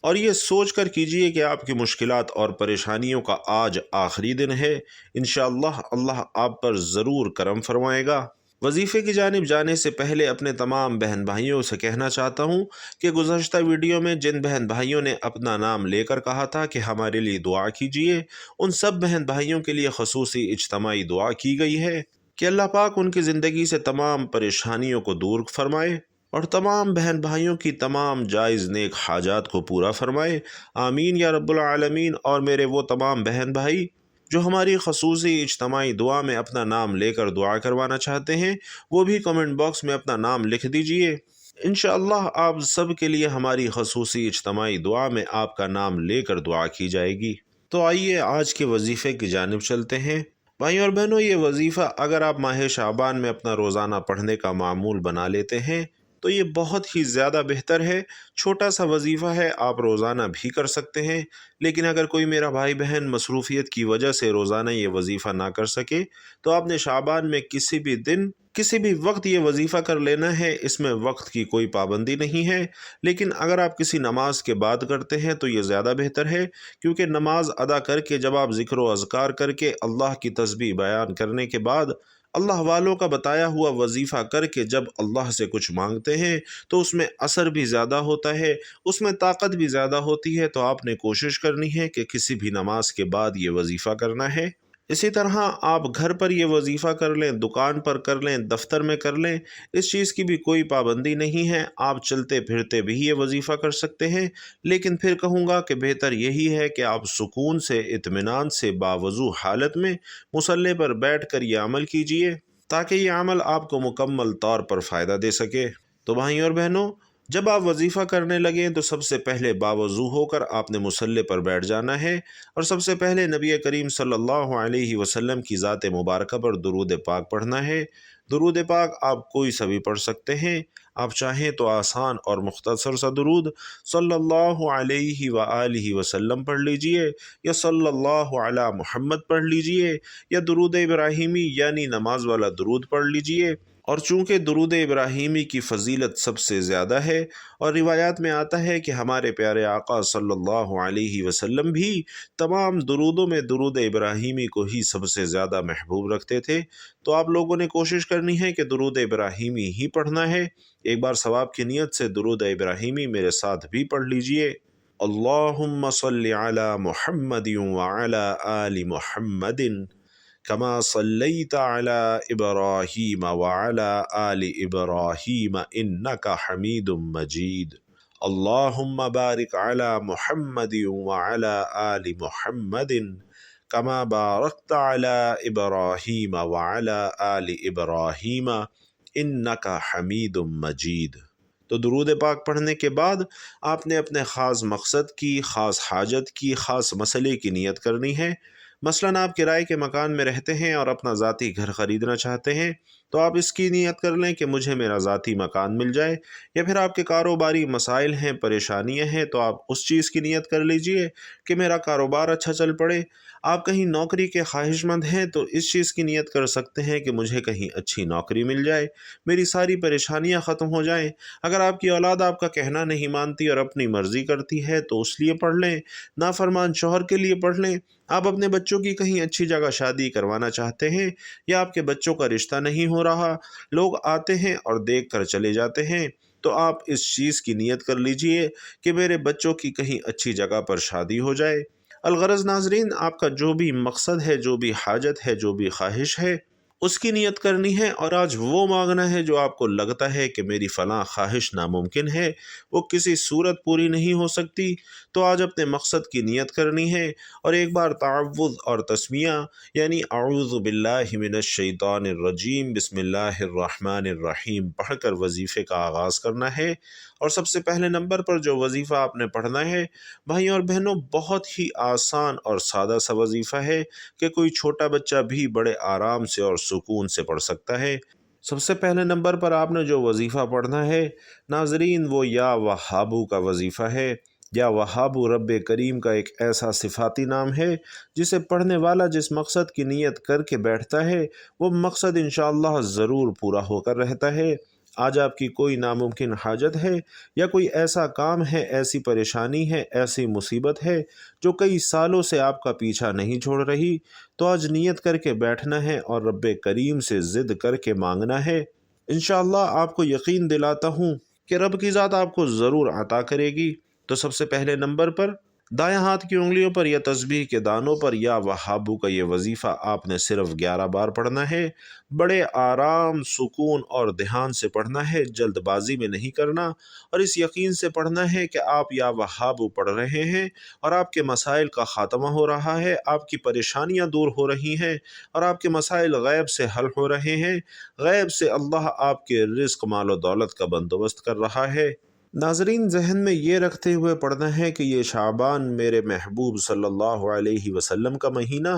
اور یہ سوچ کر کیجئے کہ آپ کی مشکلات اور پریشانیوں کا آج آخری دن ہے، انشاءاللہ اللہ آپ پر ضرور کرم فرمائے گا۔ وظیفے کی جانب جانے سے پہلے اپنے تمام بہن بھائیوں سے کہنا چاہتا ہوں کہ گزشتہ ویڈیو میں جن بہن بھائیوں نے اپنا نام لے کر کہا تھا کہ ہمارے لیے دعا کیجئے، ان سب بہن بھائیوں کے لیے خصوصی اجتماعی دعا کی گئی ہے کہ اللہ پاک ان کی زندگی سے تمام پریشانیوں کو دور فرمائے اور تمام بہن بھائیوں کی تمام جائز نیک حاجات کو پورا فرمائے، آمین یا رب العالمین۔ اور میرے وہ تمام بہن بھائی جو ہماری خصوصی اجتماعی دعا میں اپنا نام لے کر دعا کروانا چاہتے ہیں، وہ بھی کمنٹ باکس میں اپنا نام لکھ دیجئے، انشاءاللہ آپ سب کے لیے ہماری خصوصی اجتماعی دعا میں آپ کا نام لے کر دعا کی جائے گی۔ تو آئیے آج کے وظیفے کی جانب چلتے ہیں۔ بھائیوں اور بہنوں، یہ وظیفہ اگر آپ ماہ شعبان میں اپنا روزانہ پڑھنے کا معمول بنا لیتے ہیں تو یہ بہت ہی زیادہ بہتر ہے۔ چھوٹا سا وظیفہ ہے، آپ روزانہ بھی کر سکتے ہیں، لیکن اگر کوئی میرا بھائی بہن مصروفیت کی وجہ سے روزانہ یہ وظیفہ نہ کر سکے تو آپ نے شعبان میں کسی بھی دن کسی بھی وقت یہ وظیفہ کر لینا ہے، اس میں وقت کی کوئی پابندی نہیں ہے۔ لیکن اگر آپ کسی نماز کے بعد کرتے ہیں تو یہ زیادہ بہتر ہے، کیونکہ نماز ادا کر کے جب آپ ذکر و اذکار کر کے اللہ کی تسبیح بیان کرنے کے بعد اللہ والوں کا بتایا ہوا وظیفہ کر کے جب اللہ سے کچھ مانگتے ہیں تو اس میں اثر بھی زیادہ ہوتا ہے، اس میں طاقت بھی زیادہ ہوتی ہے۔ تو آپ نے کوشش کرنی ہے کہ کسی بھی نماز کے بعد یہ وظیفہ کرنا ہے۔ اسی طرح آپ گھر پر یہ وظیفہ کر لیں، دکان پر کر لیں، دفتر میں کر لیں، اس چیز کی بھی کوئی پابندی نہیں ہے، آپ چلتے پھرتے بھی یہ وظیفہ کر سکتے ہیں۔ لیکن پھر کہوں گا کہ بہتر یہی ہے کہ آپ سکون سے، اطمینان سے، باوضو حالت میں مصلی پر بیٹھ کر یہ عمل کیجئے تاکہ یہ عمل آپ کو مکمل طور پر فائدہ دے سکے۔ تو بھائیوں اور بہنوں، جب آپ وظیفہ کرنے لگیں تو سب سے پہلے باوضو ہو کر آپ نے مصلی پر بیٹھ جانا ہے اور سب سے پہلے نبی کریم صلی اللہ علیہ وسلم کی ذات مبارکہ پر درود پاک پڑھنا ہے۔ درود پاک آپ کوئی سا بھی پڑھ سکتے ہیں، آپ چاہیں تو آسان اور مختصر سا درود صلی اللہ علیہ وآلہ وسلم پڑھ لیجئے، یا صلی اللہ علی محمد پڑھ لیجئے، یا درود ابراہیمی یعنی نماز والا درود پڑھ لیجئے۔ اور چونکہ درود ابراہیمی کی فضیلت سب سے زیادہ ہے اور روایات میں آتا ہے کہ ہمارے پیارے آقا صلی اللہ علیہ وسلم بھی تمام درودوں میں درود ابراہیمی کو ہی سب سے زیادہ محبوب رکھتے تھے، تو آپ لوگوں نے کوشش کرنی ہے کہ درود ابراہیمی ہی پڑھنا ہے۔ ایک بار ثواب کی نیت سے درود ابراہیمی میرے ساتھ بھی پڑھ لیجئے۔ اللہم صلی علی محمد وعلی آل محمد كما صليت على إبراهيم وعلى آل إبراهيم إنك حميد مجيد اللهم بارك على محمد وعلى آل محمد كما باركت على إبراهيم وعلى آل إبراهيم إنك حميد مجيد۔ تو درود پاک پڑھنے کے بعد آپ نے اپنے خاص مقصد کی، خاص حاجت کی، خاص مسئلے کی نیت کرنی ہے۔ مثلاً آپ کرائے کے مکان میں رہتے ہیں اور اپنا ذاتی گھر خریدنا چاہتے ہیں، تو آپ اس کی نیت کر لیں کہ مجھے میرا ذاتی مکان مل جائے، یا پھر آپ کے کاروباری مسائل ہیں، پریشانیاں ہیں، تو آپ اس چیز کی نیت کر لیجئے کہ میرا کاروبار اچھا چل پڑے۔ آپ کہیں نوکری کے خواہش مند ہیں تو اس چیز کی نیت کر سکتے ہیں کہ مجھے کہیں اچھی نوکری مل جائے، میری ساری پریشانیاں ختم ہو جائیں۔ اگر آپ کی اولاد آپ کا کہنا نہیں مانتی اور اپنی مرضی کرتی ہے تو اس لیے پڑھ لیں، نافرمان شوہر کے لیے پڑھ لیں۔ آپ اپنے بچوں کی کہیں اچھی جگہ شادی کروانا چاہتے ہیں یا آپ کے بچوں کا رشتہ نہیں ہو رہا، لوگ آتے ہیں اور دیکھ کر چلے جاتے ہیں، تو آپ اس چیز کی نیت کر لیجئے کہ میرے بچوں کی کہیں اچھی جگہ پر شادی ہو جائے۔ الغرض ناظرین، آپ کا جو بھی مقصد ہے، جو بھی حاجت ہے، جو بھی خواہش ہے، اس کی نیت کرنی ہے، اور آج وہ مانگنا ہے جو آپ کو لگتا ہے کہ میری فلاں خواہش ناممکن ہے، وہ کسی صورت پوری نہیں ہو سکتی، تو آج اپنے مقصد کی نیت کرنی ہے اور ایک بار تعوذ اور تسمیہ یعنی اعوذ باللہ من الشیطان الرجیم بسم اللہ الرحمن الرحیم پڑھ کر وظیفے کا آغاز کرنا ہے۔ اور سب سے پہلے نمبر پر جو وظیفہ آپ نے پڑھنا ہے بھائیوں اور بہنوں، بہت ہی آسان اور سادہ سا وظیفہ ہے کہ کوئی چھوٹا بچہ بھی بڑے آرام سے اور سکون سے پڑھ سکتا ہے۔ سب سے پہلے نمبر پر آپ نے جو وظیفہ پڑھنا ہے ناظرین، وہ یا وہابو کا وظیفہ ہے۔ یا وہابو رب کریم کا ایک ایسا صفاتی نام ہے جسے پڑھنے والا جس مقصد کی نیت کر کے بیٹھتا ہے وہ مقصد انشاءاللہ ضرور پورا ہو کر رہتا ہے۔ آج آپ کی کوئی ناممکن حاجت ہے یا کوئی ایسا کام ہے، ایسی پریشانی ہے، ایسی مصیبت ہے جو کئی سالوں سے آپ کا پیچھا نہیں چھوڑ رہی، تو آج نیت کر کے بیٹھنا ہے اور رب کریم سے ضد کر کے مانگنا ہے۔ انشاءاللہ آپ کو یقین دلاتا ہوں کہ رب کی ذات آپ کو ضرور عطا کرے گی۔ تو سب سے پہلے نمبر پر دائیں ہاتھ کی انگلیوں پر یا تسبیح کے دانوں پر یا وہابو کا یہ وظیفہ آپ نے صرف 11 بار پڑھنا ہے۔ بڑے آرام، سکون اور دھیان سے پڑھنا ہے، جلد بازی میں نہیں کرنا، اور اس یقین سے پڑھنا ہے کہ آپ یا وہابو پڑھ رہے ہیں اور آپ کے مسائل کا خاتمہ ہو رہا ہے، آپ کی پریشانیاں دور ہو رہی ہیں اور آپ کے مسائل غیب سے حل ہو رہے ہیں، غیب سے اللہ آپ کے رزق، مال و دولت کا بندوبست کر رہا ہے۔ ناظرین، ذہن میں یہ رکھتے ہوئے پڑھنا ہے کہ یہ شعبان میرے محبوب صلی اللہ علیہ وسلم کا مہینہ،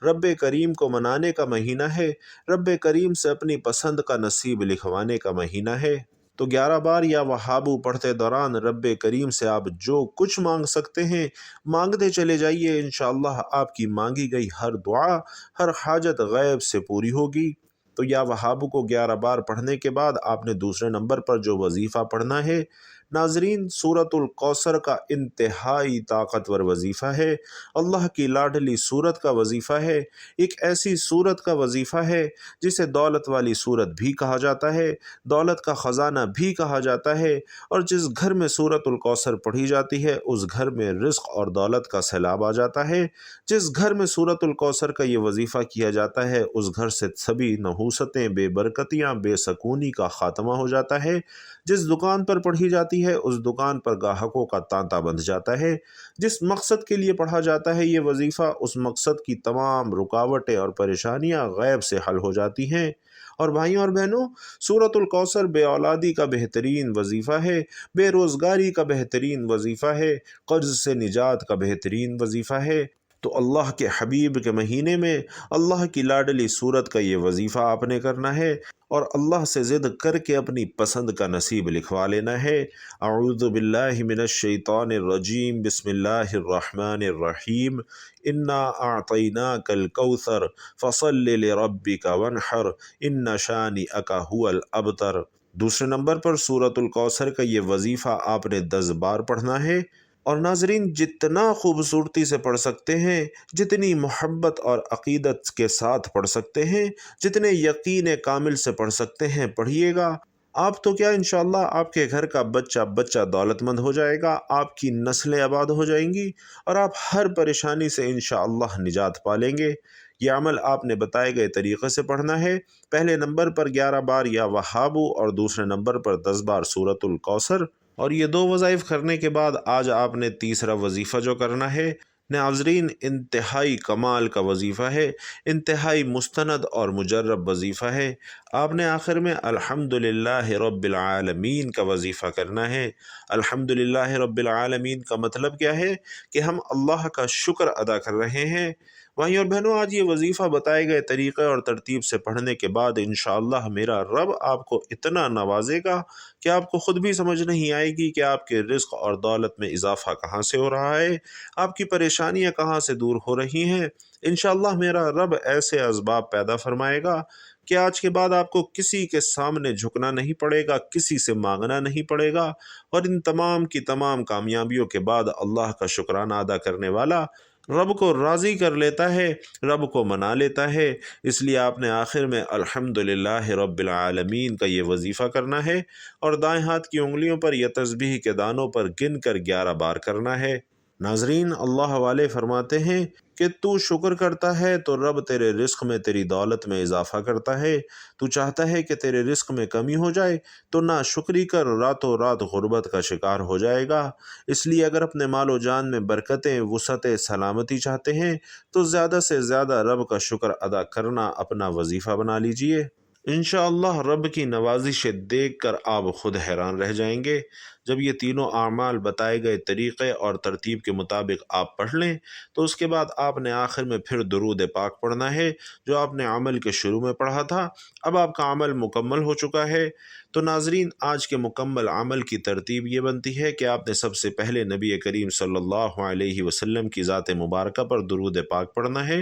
رب کریم کو منانے کا مہینہ ہے، رب کریم سے اپنی پسند کا نصیب لکھوانے کا مہینہ ہے۔ تو 11 بار یا وہابو پڑھتے دوران رب کریم سے آپ جو کچھ مانگ سکتے ہیں مانگتے چلے جائیے، انشاءاللہ آپ کی مانگی گئی ہر دعا، ہر حاجت غیب سے پوری ہوگی۔ تو یا وہابو کو 11 بار پڑھنے کے بعد آپ نے دوسرے نمبر پر جو وظیفہ پڑھنا ہے، ناظرین، سورۃ الکوثر کا انتہائی طاقتور وظیفہ ہے، اللہ کی لاڈلی سورت کا وظیفہ ہے، ایک ایسی سورت کا وظیفہ ہے جسے دولت والی سورت بھی کہا جاتا ہے، دولت کا خزانہ بھی کہا جاتا ہے، اور جس گھر میں سورۃ الکوثر پڑھی جاتی ہے اس گھر میں رزق اور دولت کا سیلاب آ جاتا ہے، جس گھر میں سورۃ الکوثر کا یہ وظیفہ کیا جاتا ہے اس گھر سے سبھی نحوستیں، بے برکتیاں، بے سکونی کا خاتمہ ہو جاتا ہے، جس دکان پر پڑھی جاتی ہے اس دکان پر گاہکوں کا تانتا بندھ جاتا ہے، جس مقصد کے لیے پڑھا جاتا ہے یہ وظیفہ اس مقصد کی تمام رکاوٹیں اور پریشانیاں غیب سے حل ہو جاتی ہیں۔ اور بھائیوں اور بہنوں، سورۃ الکوثر بے اولادی کا بہترین وظیفہ ہے، بے روزگاری کا بہترین وظیفہ ہے، قرض سے نجات کا بہترین وظیفہ ہے۔ تو اللہ کے حبیب کے مہینے میں اللہ کی لاڈلی سورت کا یہ وظیفہ آپ نے کرنا ہے اور اللہ سے ضد کر کے اپنی پسند کا نصیب لکھوا لینا ہے۔ اعوذ باللہ من الشیطان الرجیم، بسم اللہ الرحمن الرحیم، انا اعطیناک الکوثر فصل لربک وانحر ان شانئک هو الابتر۔ دوسرے نمبر پر سورۃ الکوثر کا یہ وظیفہ آپ نے 10 بار پڑھنا ہے، اور ناظرین جتنا خوبصورتی سے پڑھ سکتے ہیں، جتنی محبت اور عقیدت کے ساتھ پڑھ سکتے ہیں، جتنے یقین کامل سے پڑھ سکتے ہیں پڑھیے گا۔ آپ تو کیا، انشاءاللہ آپ کے گھر کا بچہ بچہ دولت مند ہو جائے گا، آپ کی نسلیں آباد ہو جائیں گی اور آپ ہر پریشانی سے انشاءاللہ نجات پالیں گے۔ یہ عمل آپ نے بتائے گئے طریقے سے پڑھنا ہے، پہلے نمبر پر 11 بار یا وہابو اور دوسرے نمبر پر 10 بار سورۃ الکوثر، اور یہ 2 وظائف کرنے کے بعد آج آپ نے تیسرا وظیفہ جو کرنا ہے، ناظرین انتہائی کمال کا وظیفہ ہے، انتہائی مستند اور مجرب وظیفہ ہے۔ آپ نے آخر میں الحمدللہ رب العالمین کا وظیفہ کرنا ہے۔ الحمدللہ رب العالمین کا مطلب کیا ہے؟ کہ ہم اللہ کا شکر ادا کر رہے ہیں۔ بھائیوں اور بہنوں، آج یہ وظیفہ بتائے گئے طریقے اور ترتیب سے پڑھنے کے بعد انشاءاللہ میرا رب آپ کو اتنا نوازے گا کہ آپ کو خود بھی سمجھ نہیں آئے گی کہ آپ کے رزق اور دولت میں اضافہ کہاں سے ہو رہا ہے، آپ کی پریشانیاں کہاں سے دور ہو رہی ہیں۔ انشاءاللہ میرا رب ایسے اسباب پیدا فرمائے گا کہ آج کے بعد آپ کو کسی کے سامنے جھکنا نہیں پڑے گا، کسی سے مانگنا نہیں پڑے گا، اور ان تمام کی تمام کامیابیوں کے بعد اللہ کا شکرانہ ادا کرنے والا رب کو راضی کر لیتا ہے، رب کو منا لیتا ہے۔ اس لیے آپ نے آخر میں الحمدللہ رب العالمین کا یہ وظیفہ کرنا ہے، اور دائیں ہاتھ کی انگلیوں پر یا تسبیح کے دانوں پر گن کر 11 بار کرنا ہے۔ ناظرین، اللہ والے فرماتے ہیں کہ تو شکر کرتا ہے تو رب تیرے رزق میں، تیری دولت میں اضافہ کرتا ہے، تو چاہتا ہے کہ تیرے رزق میں کمی ہو جائے تو نہ شکری کر، راتوں رات غربت کا شکار ہو جائے گا۔ اس لیے اگر اپنے مال و جان میں برکتیں، وسعتیں، سلامتی چاہتے ہیں تو زیادہ سے زیادہ رب کا شکر ادا کرنا اپنا وظیفہ بنا لیجئے۔ انشاءاللہ رب کی نوازشیں دیکھ کر آپ خود حیران رہ جائیں گے۔ جب یہ تینوں اعمال بتائے گئے طریقے اور ترتیب کے مطابق آپ پڑھ لیں تو اس کے بعد آپ نے آخر میں پھر درود پاک پڑھنا ہے، جو آپ نے عمل کے شروع میں پڑھا تھا۔ اب آپ کا عمل مکمل ہو چکا ہے۔ تو ناظرین، آج کے مکمل عمل کی ترتیب یہ بنتی ہے کہ آپ نے سب سے پہلے نبی کریم صلی اللہ علیہ وسلم کی ذات مبارکہ پر درود پاک پڑھنا ہے،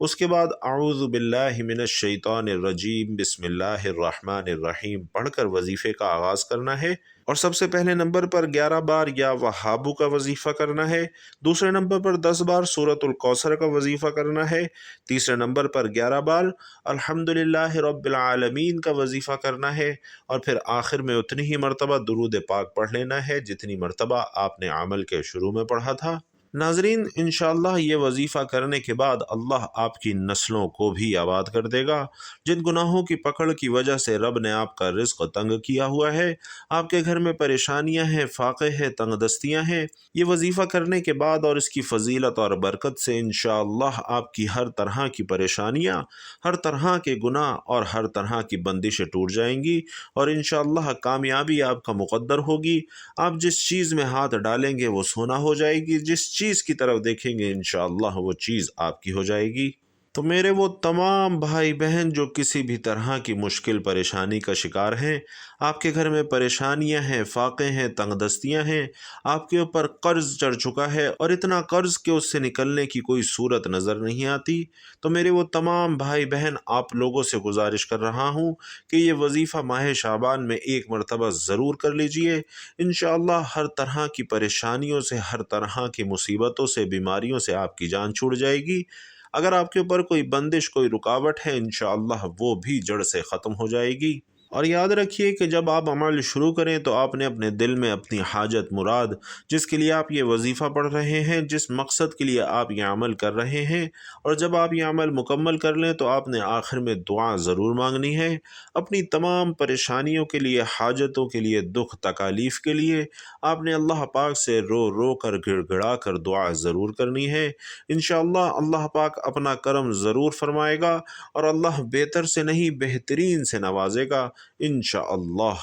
اس کے بعد اعوذ باللہ من الشیطان الرجیم بسم اللہ الرحمن الرحیم پڑھ کر وظیفے کا آغاز کرنا ہے، اور سب سے پہلے نمبر پر 11 بار یا وہابو کا وظیفہ کرنا ہے، دوسرے نمبر پر 10 بار سورۃ الکوثر کا وظیفہ کرنا ہے، تیسرے نمبر پر 11 بار الحمدللہ رب العالمین کا وظیفہ کرنا ہے، اور پھر آخر میں اتنی ہی مرتبہ درود پاک پڑھ لینا ہے جتنی مرتبہ آپ نے عمل کے شروع میں پڑھا تھا۔ ناظرین، انشاءاللہ یہ وظیفہ کرنے کے بعد اللہ آپ کی نسلوں کو بھی آباد کر دے گا۔ جن گناہوں کی پکڑ کی وجہ سے رب نے آپ کا رزق تنگ کیا ہوا ہے، آپ کے گھر میں پریشانیاں ہیں، فاقے ہیں، تنگ دستیاں ہیں، یہ وظیفہ کرنے کے بعد اور اس کی فضیلت اور برکت سے انشاءاللہ آپ کی ہر طرح کی پریشانیاں، ہر طرح کے گناہ اور ہر طرح کی بندشیں ٹوٹ جائیں گی، اور انشاءاللہ کامیابی آپ کا مقدر ہوگی۔ آپ جس چیز میں ہاتھ ڈالیں گے وہ سونا ہو جائے گی، جس چیز کی طرف دیکھیں گے انشاءاللہ وہ چیز آپ کی ہو جائے گی۔ تو میرے وہ تمام بھائی بہن جو کسی بھی طرح کی مشکل پریشانی کا شکار ہیں، آپ کے گھر میں پریشانیاں ہیں، فاقے ہیں، تنگ دستیاں ہیں، آپ کے اوپر قرض چڑھ چکا ہے اور اتنا قرض کہ اس سے نکلنے کی کوئی صورت نظر نہیں آتی، تو میرے وہ تمام بھائی بہن آپ لوگوں سے گزارش کر رہا ہوں کہ یہ وظیفہ ماہ شعبان میں ایک مرتبہ ضرور کر لیجئے۔ انشاءاللہ ہر طرح کی پریشانیوں سے، ہر طرح کی مصیبتوں سے، بیماریوں سے آپ کی جان چھوٹ جائے گی۔ اگر آپ کے اوپر کوئی بندش، کوئی رکاوٹ ہے، انشاءاللہ وہ بھی جڑ سے ختم ہو جائے گی۔ اور یاد رکھیے کہ جب آپ عمل شروع کریں تو آپ نے اپنے دل میں اپنی حاجت مراد، جس کے لیے آپ یہ وظیفہ پڑھ رہے ہیں، جس مقصد کے لیے آپ یہ عمل کر رہے ہیں، اور جب آپ یہ عمل مکمل کر لیں تو آپ نے آخر میں دعا ضرور مانگنی ہے۔ اپنی تمام پریشانیوں کے لیے، حاجتوں کے لیے، دکھ تکالیف کے لیے آپ نے اللہ پاک سے رو رو کر، گڑ گڑا کر دعا ضرور کرنی ہے۔ انشاءاللہ اللہ پاک اپنا کرم ضرور فرمائے گا، اور اللہ بہتر سے نہیں بہترین سے نوازے گا انشاءاللہ۔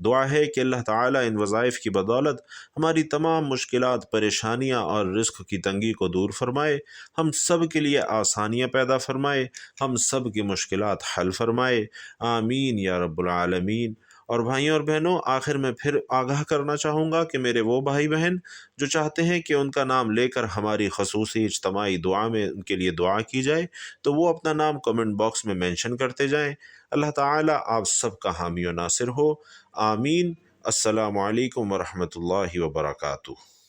دعا ہے کہ اللہ تعالیٰ ان وظائف کی بدولت ہماری تمام مشکلات، پریشانیاں اور رزق کی تنگی کو دور فرمائے، ہم سب کے لیے آسانیاں پیدا فرمائے، ہم سب کی مشکلات حل فرمائے، آمین یا رب العالمین۔ اور بھائیوں اور بہنوں، آخر میں پھر آگاہ کرنا چاہوں گا کہ میرے وہ بھائی بہن جو چاہتے ہیں کہ ان کا نام لے کر ہماری خصوصی اجتماعی دعا میں ان کے لیے دعا کی جائے، تو وہ اپنا نام کمنٹ باکس میں مینشن کرتے جائیں۔ اللہ تعالیٰ آپ سب کا حامی و ناصر ہو، آمین۔ السلام علیکم ورحمۃ اللہ وبرکاتہ۔